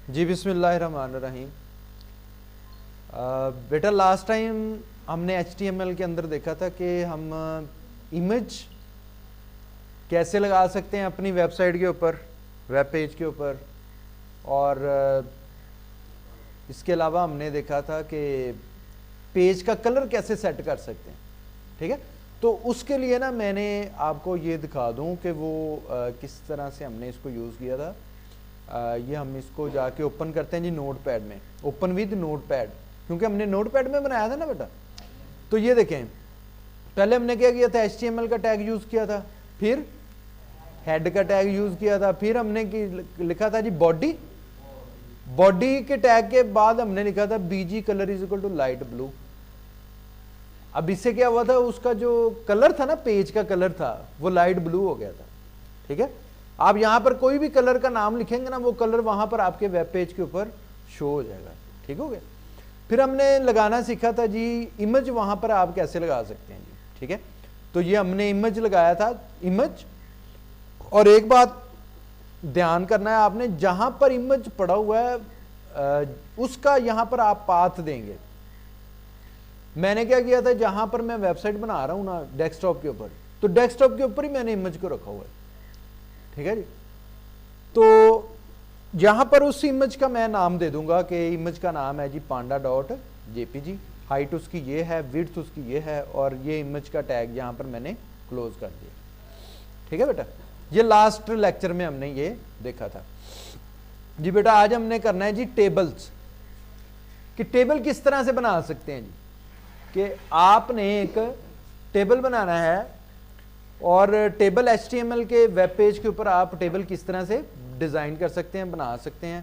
जी बिस्मिल्लाहिर्रहमानिर्रहीम। बेटा last time हमने HTML के अंदर देखा था कि हम इमेज कैसे लगा सकते हैं अपनी वेबसाइट के ऊपर, वेब पेज के ऊपर, और इसके अलावा हमने देखा था कि पेज का कलर कैसे सेट कर सकते हैं। ठीक है, तो उसके लिए ना मैंने आपको ये दिखा दूं कि वो किस तरह से हमने इसको यूज़ किया था। ये हम इसको जाके ओपन करते हैं जी नोटपैड में, ओपन विद नोटपैड, क्योंकि हमने नोटपैड में बनाया था ना बेटा। तो ये देखें, पहले हमने क्या किया था, HTML का टैग यूज़ किया था, फिर हेड का टैग यूज़ किया था, फिर हमने लिखा था जी बॉडी, बॉडी के टैग के बाद हमने लिखा था BG colour is equal to light blue. अब इससे क्या हुआ था, उसका जो कलर था ना, पेज का कलर था, वो लाइट ब्लू हो गया था। ठीक है, आप यहां पर कोई भी कलर का नाम लिखेंगे ना, वो कलर वहां पर आपके वेब पेज के ऊपर शो हो जाएगा। ठीक हो गया। फिर हमने लगाना सीखा था जी इमेज, वहां पर आप कैसे लगा सकते हैं जी। ठीक है, तो ये हमने इमेज लगाया था, इमेज। और एक बात ध्यान करना है आपने, जहां पर इमेज पड़ा हुआ है उसका यहां पर आप पाथ देंगे। मैंने क्या किया था, जहां पर मैं वेबसाइट बना रहा हूं ना डेस्कटॉप के ऊपर, तो डेस्कटॉप के ऊपर ही मैंने इमेज को रखा हुआ है। ठीक है जी, तो यहां पर उस इमेज का मैं नाम दे दूंगा कि इमेज का नाम है जी panda.jpg, हाइट उसकी ये है, विड्थ उसकी ये है, और ये इमेज का टैग यहां पर मैंने क्लोज कर दिया। ठीक है बेटा, ये लास्ट लेक्चर में हमने ये देखा था जी। बेटा आज हमने करना है जी टेबल्स, कि टेबल किस तरह से बना सकते हैं जी। कि आपने एक टेबल बनाना है, और टेबल HTML के वेब पेज के ऊपर आप टेबल किस तरह से डिज़ाइन कर सकते हैं, बना सकते हैं।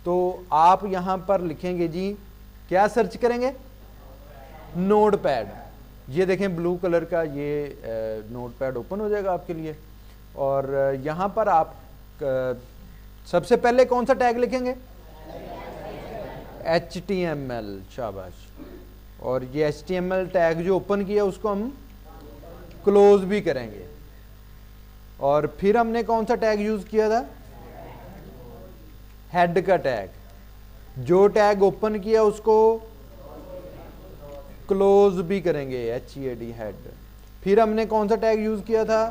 तो आप यहां पर लिखेंगे जी, क्या सर्च करेंगे, नोटपैड। ये देखें ब्लू कलर का ये नोटपैड ओपन हो जाएगा आपके लिए, और यहां पर आप सबसे पहले कौन सा टैग लिखेंगे, HTML, शाबाश। और ये HTML टैग जो ओपन किया उसको हम क्लोज भी करेंगे। और फिर हमने कौन सा टैग यूज किया था, हेड का टैग। जो टैग ओपन किया उसको क्लोज भी करेंगे, HEAD, हेड। फिर हमने कौन सा टैग यूज किया था,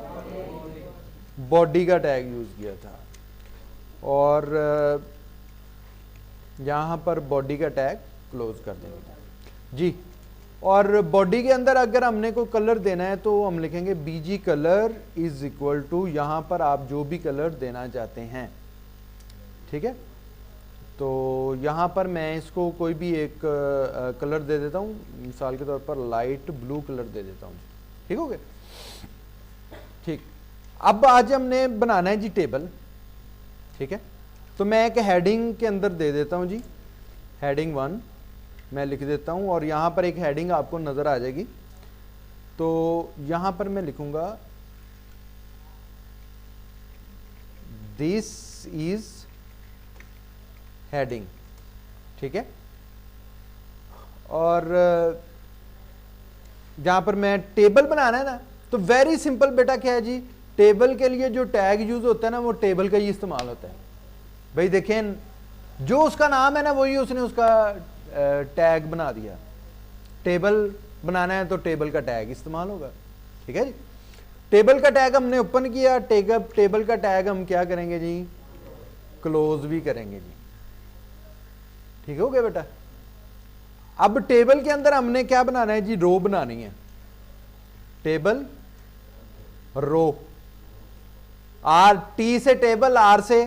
बॉडी का टैग यूज किया था, और यहां पर बॉडी का टैग क्लोज कर देंगे जी। और बॉडी के अंदर अगर हमने कोई कलर देना है तो हम लिखेंगे BG colour is equal to, यहां पर आप जो भी कलर देना चाहते हैं। ठीक है, तो यहां पर मैं इसको कोई भी एक कलर दे देता हूं, मिसाल के तौर पर लाइट ब्लू कलर दे देता हूं। ठीक हो गया। ठीक, अब आज हमने बनाना है जी टेबल। ठीक है, तो मैं एक हेडिंग के अंदर दे देता हूं जी, हेडिंग 1 मैं लिख देता हूं, और यहां पर एक हेडिंग आपको नजर आ जाएगी। तो यहां पर मैं लिखूंगा दिस इज हेडिंग। ठीक है, और जहां पर मैं टेबल बनाना है ना, तो वेरी सिंपल बेटा क्या है जी, टेबल के लिए जो टैग यूज होता है ना, वो टेबल का ही इस्तेमाल होता है। भाई देखें, जो उसका नाम है ना, वही उसने उसका टैग बना दिया। टेबल बनाना है तो टेबल का टैग इस्तेमाल होगा। ठीक है जी, टेबल का टैग हमने ओपन किया, टेबल का टैग हम क्या करेंगे जी, क्लोज भी करेंगे जी। ठीक हो गया बेटा। अब टेबल के अंदर हमने क्या बनाना है जी, रो बनानी है, टेबल रो, T से टेबल, R से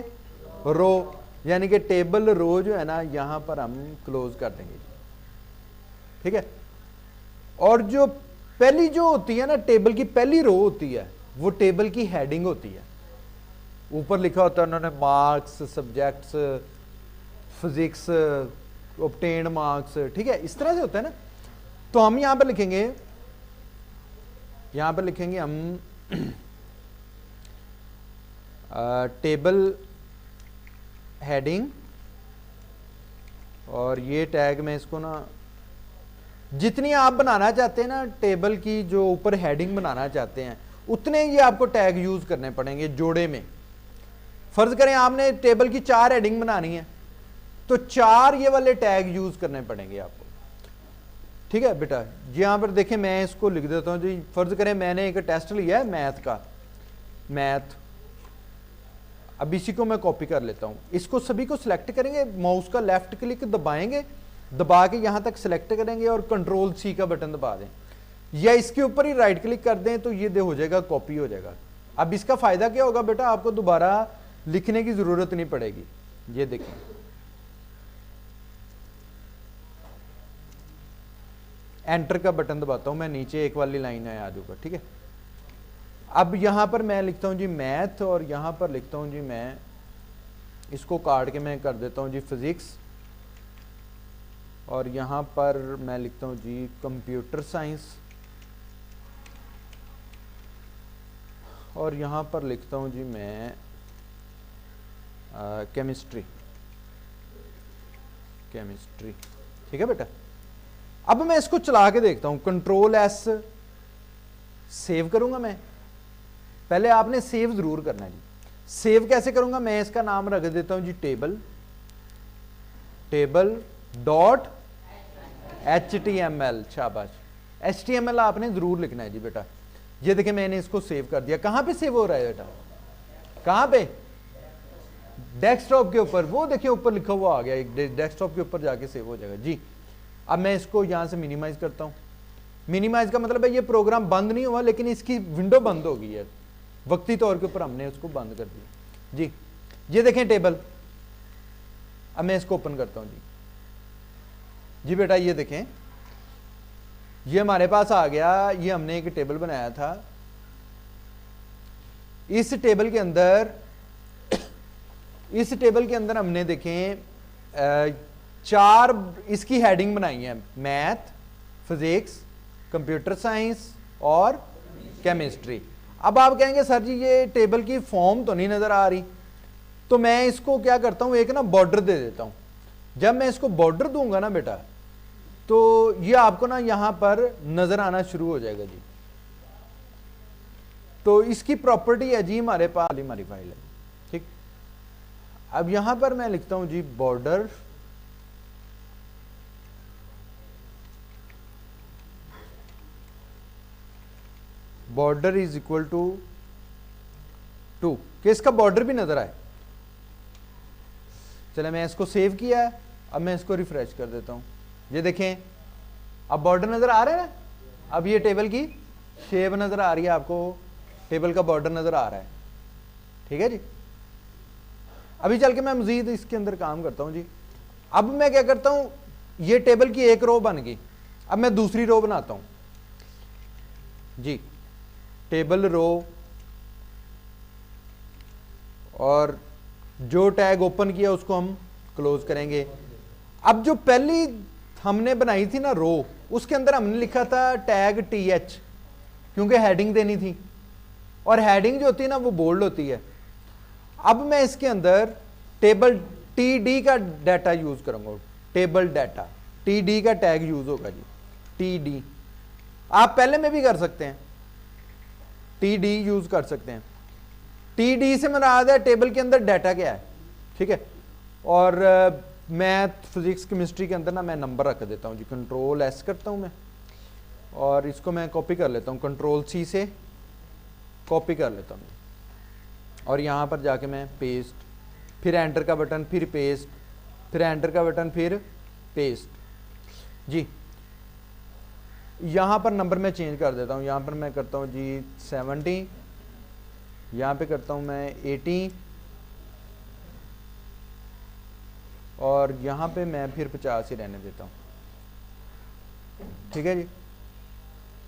रो, यानी कि टेबल रो जो है ना, यहां पर हम क्लोज कर देंगे। ठीक है, और जो पहली जो होती है ना, टेबल की पहली रो होती है, वो टेबल की हेडिंग होती है। ऊपर लिखा होता है उन्होंने marks, subjects, physics, obtained marks. ठीक है, इस तरह से होता है ना। तो हम यहां पर लिखेंगे, यहां पर लिखेंगे हम टेबल हेडिंग, और ये टैग में इसको ना, जितनी आप बनाना चाहते हैं ना टेबल की, जो ऊपर हेडिंग बनाना चाहते हैं, उतने ये आपको टैग यूज करने पड़ेंगे जोड़े में। फर्ज करें आपने टेबल की 4 हेडिंग बनानी है, तो 4 ये वाले टैग यूज करने पड़ेंगे आपको, ठीक है बेटा। यहां पर देखें, मैं इसको लिख देता हूं जी। फर्ज करें मैंने एक टेस्ट लिया है मैथ का, मैथ, अब इसी को मैं कॉपी कर लेता हूं। इसको सभी को सिलेक्ट करेंगे, माउस का लेफ्ट क्लिक दबाएंगे, दबा के यहां तक सिलेक्ट करेंगे और कंट्रोल सी का बटन दबा दें, या इसके ऊपर ही राइट क्लिक कर दें तो ये हो जाएगा, कॉपी हो जाएगा। अब इसका फायदा क्या होगा बेटा, आपको दोबारा लिखने की जरूरत नहीं पड़ेगी। ये देखें, एंटर का बटन दबाता हूं मैं, नीचे एक वाली लाइन है आ जाऊंगा, ठीक है। अब यहां पर मैं लिखता हूं जी मैथ, और यहां पर लिखता हूं जी मैं इसको काट के मैं कर देता हूं जी फिजिक्स, और यहां पर मैं लिखता हूं जी कंप्यूटर साइंस, और यहां पर लिखता हूं जी मैं केमिस्ट्री, केमिस्ट्री, ठीक है बेटा। अब मैं इसको चला के देखता हूं, कंट्रोल एस, सेव करूंगा मैं। पहले आपने सेव जरूर करना है जी। सेव कैसे करूंगा, मैं इसका नाम रख देता हूं जी टेबल, टेबल डॉट HTML, शाबाश। HTML आपने जरूर लिखना है जी बेटा। ये देखिए मैंने इसको सेव कर दिया। कहां पे सेव हो रहा है बेटा, कहां पे, डेस्कटॉप के ऊपर, वो देखिए ऊपर लिखा हुआ आ गया, एक डेस्कटॉप के ऊपर जाके सेव हो जाएगा जी। अब मैं इसको यहां से मिनिमाइज करता हूं। मिनिमाइज का मतलब है ये प्रोग्राम बंद नहीं हुआ, लेकिन इसकी विंडो बंद हो गई है, वक्ती तौर के ऊपर हमने उसको बंद कर दिया जी। ये देखें टेबल, अब मैं इसको ओपन करता हूं जी बेटा। ये देखें, ये हमारे पास आ गया, ये हमने एक टेबल बनाया था। इस टेबल के अंदर, इस टेबल के अंदर हमने देखें 4 इसकी हेडिंग बनाई है, मैथ, फिजिक्स, कंप्यूटर साइंस और केमिस्ट्री। अब आप कहेंगे सर जी ये टेबल की फॉर्म तो नहीं नजर आ रही, तो मैं इसको क्या करता हूं, एक ना बॉर्डर दे देता हूं। जब मैं इसको बॉर्डर दूंगा ना बेटा, तो ये आपको ना यहां पर नजर आना शुरू हो जाएगा जी। तो इसकी प्रॉपर्टी है जी हमारे पास, हमारी फाइल है, ठीक। अब यहां पर मैं लिखता हूं जी border, border is equal to 2, कि इसका बॉर्डर भी नजर आए। चले मैं इसको सेव किया है, अब मैं इसको रिफ्रेश कर देता हूं। ये देखें, अब बॉर्डर नजर आ रहा है ना, अब ये टेबल की शेप नजर आ रही है आपको, टेबल का बॉर्डर नजर आ रहा है, ठीक है जी। अभी चल के मैं मजीद इसके अंदर काम करता हूं जी। अब मैं क्या करता हूं, ये टेबल की एक रो बन गई, अब मैं दूसरी रो बनाता हूं जी, टेबल रो, और जो टैग ओपन किया उसको हम क्लोज करेंगे। अब जो पहली हमने बनाई थी ना रो, उसके अंदर हमने लिखा था टैग TH, क्योंकि हेडिंग देनी थी, और हेडिंग जो होती है ना वो बोल्ड होती है। अब मैं इसके अंदर टेबल TD का डाटा यूज करूंगा, टेबल डाटा, TD का टैग यूज होगा जी, TD। आप पहले में भी कर सकते हैं, TD यूज कर सकते हैं। TD से मुराद है टेबल के अंदर डाटा क्या है, ठीक है। और मैथ, फिजिक्स, केमिस्ट्री के अंदर ना मैं नंबर रख देता हूं जी, कंट्रोल S करता हूं मैं, और इसको मैं कॉपी कर लेता हूं, कंट्रोल C से कॉपी कर लेता हूं, और यहां पर जाके मैं पेस्ट, फिर एंटर का बटन, फिर पेस्ट, फिर एंटर का बटन, फिर पेस्ट जी। यहां पर नंबर मैं चेंज कर देता हूं, यहां पर मैं करता हूं जी 70, यहां पे करता हूं मैं 80, और यहां पे मैं फिर 50 ही रहने देता हूं, ठीक है जी।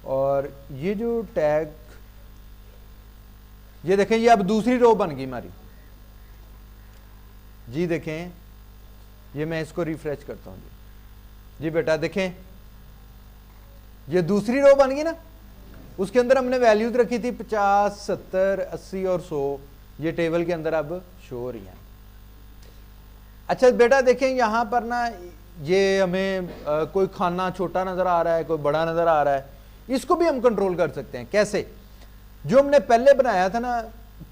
और ये जो टैग, ये देखें, ये अब दूसरी रो बन गई हमारी जी। देखें, ये मैं इसको रिफ्रेश करता हूं जी बेटा, देखें ये दूसरी रो बन गई ना। उसके अंदर हमने वैल्यूज रखी थी 50, 70, 80 और 100, ये टेबल के अंदर अब शो हो रही हैं। अच्छा बेटा देखें, यहां पर ना ये हमें कोई खाना छोटा नजर आ रहा है, कोई बड़ा नजर आ रहा है, इसको भी हम कंट्रोल कर सकते हैं। कैसे, जो हमने पहले बनाया था ना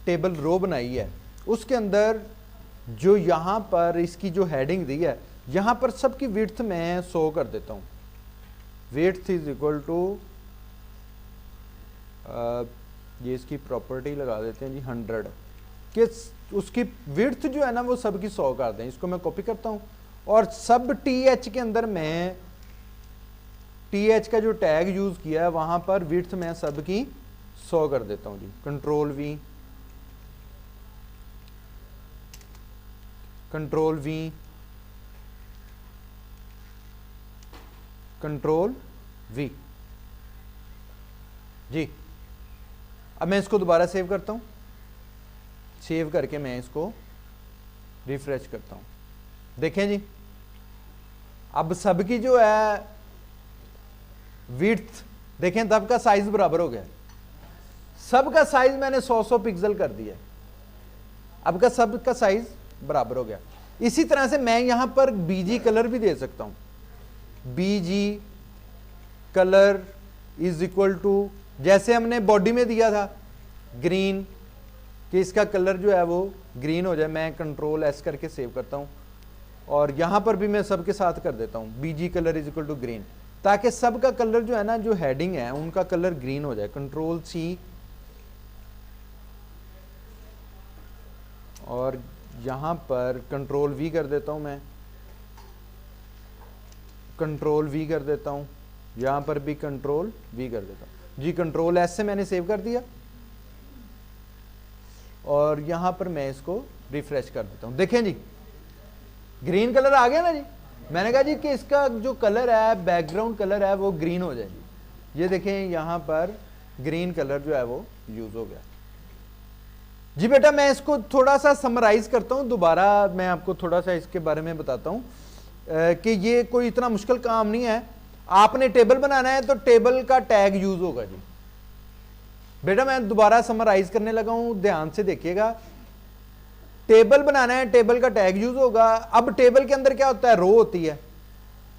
टेबल रो बनाई है, उसके अंदर जो यहाँ पर इसकी जो हेडिंग दी है, यहाँ पर सबकी विड्थ मैं 100 कर देता हूँ। विड्थ इज इक्वल टू, ये इसकी प्रॉपर्टी लगा देते हैं जी 100, कि उसकी विड्थ जो है ना वो सबकी 100 कर दें। इसको मैं कॉपी करता हूँ और सब TH के अंदर मैं TH का जो टैग यूज किया है वहां पर विड्थ मैं सबकी 100 कर देता हूँ जी। Control V, control V, control V जी। अब मैं इसको दोबारा सेव करता हूं। सेव करके मैं इसको रिफ्रेश करता हूं। देखें जी, अब सबकी जो है विड्थ देखें, तब का साइज बराबर हो गया। सब का साइज मैंने 100 पिक्सल कर दिया, अब का सब का साइज बराबर हो गया। इसी तरह से मैं यहां पर BG कलर भी दे सकता हूं। BG colour is equal to, जैसे हमने बॉडी में दिया था ग्रीन, कि इसका कलर जो है वो ग्रीन हो जाए। मैं कंट्रोल S करके सेव करता हूं और यहां पर भी मैं सबके साथ कर देता हूं BG colour is equal to green, ताकि सबका कलर जो है ना, जो हेडिंग है उनका कलर ग्रीन हो जाए। कंट्रोल C और यहां पर कंट्रोल V कर देता हूं मैं, कंट्रोल V कर देता हूं, यहां पर भी कंट्रोल V कर देता हूं जी। कंट्रोल S से मैंने सेव कर दिया और यहां पर मैं इसको रिफ्रेश कर देता हूं। देखें जी, ग्रीन कलर आ गया ना जी। मैंने कहा जी कि इसका जो कलर है, बैकग्राउंड कलर है, वो ग्रीन हो जाए जी। ये देखें यहां पर ग्रीन कलर जो है वो यूज हो गया जी। बेटा मैं इसको थोड़ा सा समराइज करता हूं, दोबारा मैं आपको थोड़ा सा इसके बारे में बताता हूं कि ये कोई इतना मुश्किल काम नहीं है। आपने टेबल बनाना है तो टेबल का टैग यूज होगा जी। बेटा मैं दोबारा समराइज करने लगा हूं, ध्यान से देखिएगा। टेबल बनाना है, टेबल का टैग यूज होगा। अब टेबल के अंदर क्या होता है, रो होती है,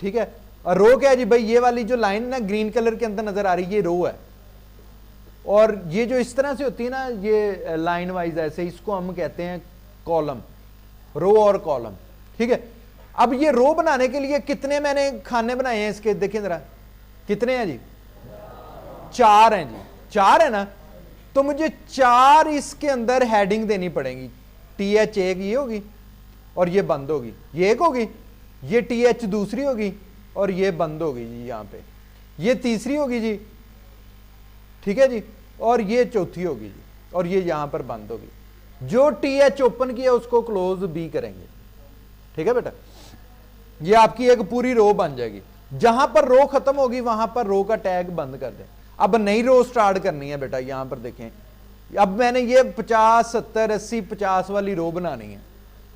ठीक है। और रो क्या है जी भाई, ये वाली जो लाइन ना ग्रीन कलर के अंदर नजर आ रही है, ये रो है। और ये जो इस तरह से होती है ना, ये लाइन वाइज ऐसे, इसको हम कहते हैं कॉलम, रो और कॉलम, ठीक है। अब ये रो बनाने के लिए कितने मैंने खाने बनाए हैं इसके, देखिए जरा कितने हैं जी, 4 हैं जी। 4 है ना, तो मुझे 4 इसके अंदर हेडिंग देनी पड़ेगी। TH एक ये होगी और ये बंद होगी, ये एक होगी, ये TH दूसरी होगी और ये बंद होगी जी। यहां पे ये तीसरी होगी जी, ठीक है जी, और ये चौथी होगी जी, और ये यहां पर बंद होगी। जो TH ओपन किया उसको क्लोज B करेंगे, ठीक है बेटा। ये आपकी एक पूरी रो बन जाएगी। जहां पर रो खत्म होगी वहां पर रो का टैग बंद कर दें। अब नई रो स्टार्ट करनी है बेटा। यहां पर देखें, अब मैंने ये 50 70 80 50 वाली रो बनानी है,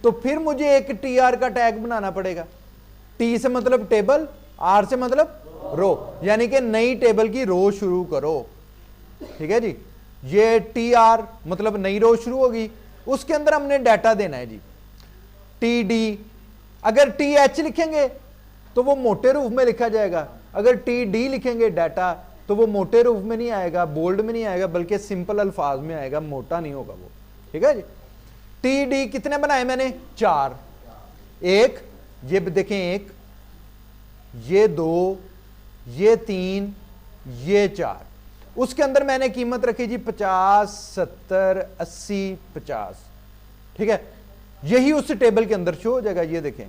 तो फिर मुझे एक TR का टैग बनाना पड़ेगा। T से मतलब टेबल, R से मतलब रो, यानी कि नई टेबल की रो शुरू करो, ठीक है जी। ये TR मतलब नई रो शुरू होगी, उसके अंदर हमने डाटा देना है जी। TD, अगर TH लिखेंगे तो वो मोटे रूप में लिखा जाएगा, अगर TD लिखेंगे डाटा तो वो मोटे रूप में नहीं आएगा, बोल्ड में नहीं आएगा, बल्कि सिंपल अल्फाज में आएगा, मोटा नहीं होगा वो, ठीक है जी। TD कितने बनाए मैंने, 4। एक, ये देखें, एक, ये 2, ये 3, ये 4। उसके अंदर मैंने कीमत रखी जी 50 70 80 50, ठीक है। यही उस टेबल के अंदर शो हो जाएगा। ये देखें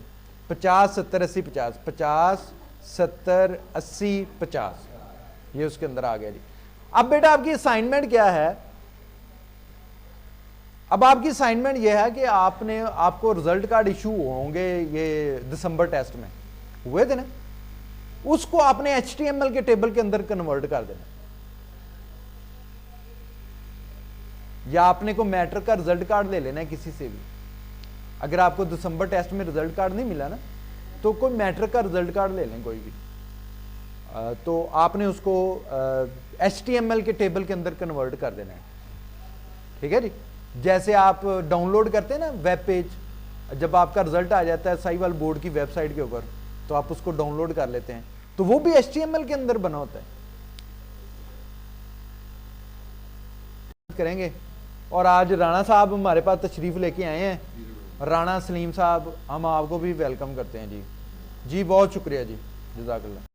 50 70 80 50, 50 70 80 50, ये उसके अंदर आ गया जी। अब बेटा आपकी असाइनमेंट क्या है, अब आपकी असाइनमेंट यह है कि आपको रिजल्ट कार्ड इशू होंगे, ये दिसंबर टेस्ट में हुए थे ना, उसको आपने HTML के टेबल के अंदर कन्वर्ट कर देना, या आपने को मैटर का रिजल्ट कार्ड ले लेना है किसी से भी। अगर आपको दिसंबर टेस्ट में रिजल्ट कार्ड नहीं मिला ना, तो कोई मैटर का रिजल्ट कार्ड ले लें कोई भी, तो आपने उसको HTML के टेबल के अंदर कन्वर्ट कर देना है, ठीक है जी। जैसे आप डाउनलोड करते हैं ना वेब पेज, जब आपका रिजल्ट आ जाता है साहिवाल बोर्ड की वेबसाइट के ऊपर, तो आप उसको डाउनलोड कर लेते हैं, तो वो भी HTML के अंदर बना होता है। करेंगे। और आज राणा साहब हमारे पास तशरीफ लेके आए हैं, राणा सलीम साहब, हम आपको भी वेलकम करते हैं जी। जी बहुत शुक्रिया जी, जज़ाकल्लाह।